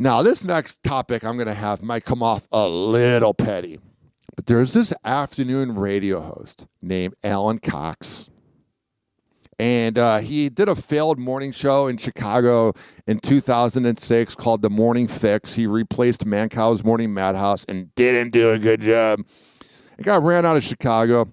Now, this next topic I'm going to have might come off a little petty, but there's this afternoon radio host named Alan Cox, and he did a failed morning show in Chicago in 2006 called The Morning Fix. He replaced Mancow's Morning Madhouse and didn't do a good job. He got ran out of Chicago.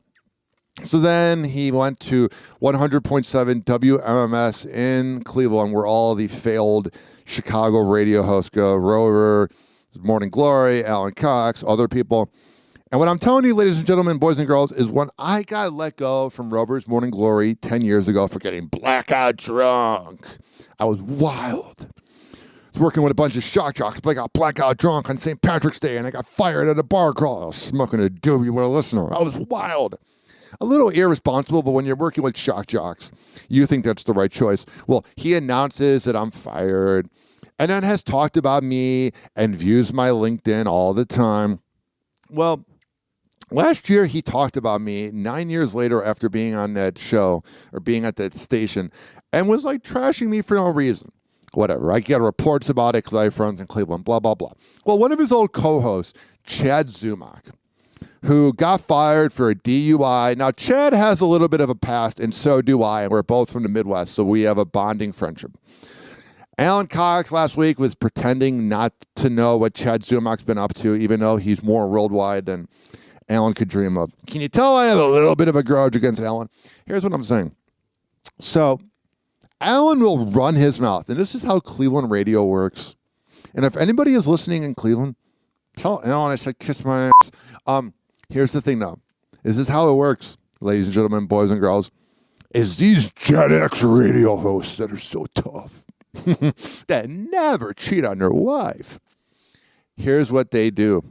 So then he went to 100.7 WMMS in Cleveland, where all the failed Chicago radio hosts go. Rover, Morning Glory, Alan Cox, other people. And what I'm telling you, ladies and gentlemen, boys and girls, is when I got let go from Rover's Morning Glory 10 years ago for getting blackout drunk, I was wild. I was working with a bunch of shock jocks, but I got blackout drunk on St. Patrick's Day, and I got fired at a bar crawl. I was smoking a doobie with a listener. I was wild. A little irresponsible, but when you're working with shock jocks, you think that's the right choice. Well, he announces that I'm fired and then has talked about me and views my LinkedIn all the time. Well, last year he talked about me 9 years later after being on that show or being at that station and was like trashing me for no reason. Whatever. I get reports about it because I have friends in Cleveland, blah, blah, blah. Well, one of his old co-hosts, Chad Zumock, who got fired for a DUI. Now, Chad has a little bit of a past, and so do I, and we're both from the Midwest, so we have a bonding friendship. Alan Cox last week was pretending not to know what Chad Zumock's been up to, even though he's more worldwide than Alan could dream of. Can you tell I have a little bit of a grudge against Alan? Here's what I'm saying. So, Alan will run his mouth, and this is how Cleveland radio works. And if anybody is listening in Cleveland, tell Alan I said kiss my ass. Here's the thing, though. This is how it works, ladies and gentlemen, boys and girls, is these Gen X radio hosts that are so tough, that never cheat on their wife. Here's what they do,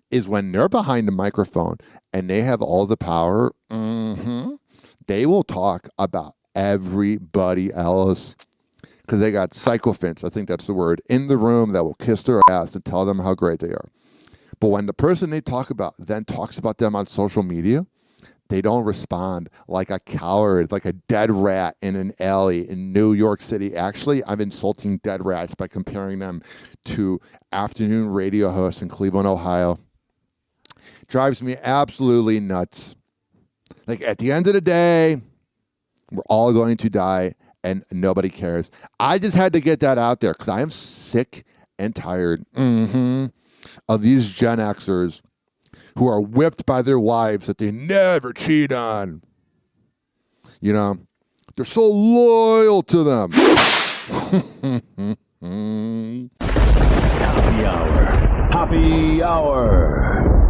is when they're behind the microphone and they have all the power, they will talk about everybody else because they got sycophants, I think that's the word, in the room that will kiss their ass and tell them how great they are. But when the person they talk about then talks about them on social media, they don't respond like a coward, like a dead rat in an alley in New York City. Actually, I'm insulting dead rats by comparing them to afternoon radio hosts in Cleveland, Ohio. Drives me absolutely nuts. Like, at the end of the day, we're all going to die and nobody cares. I just had to get that out there because I am sick and tired of these Gen Xers who are whipped by their wives that they never cheat on. You know, they're so loyal to them. Happy Hour. Happy Hour.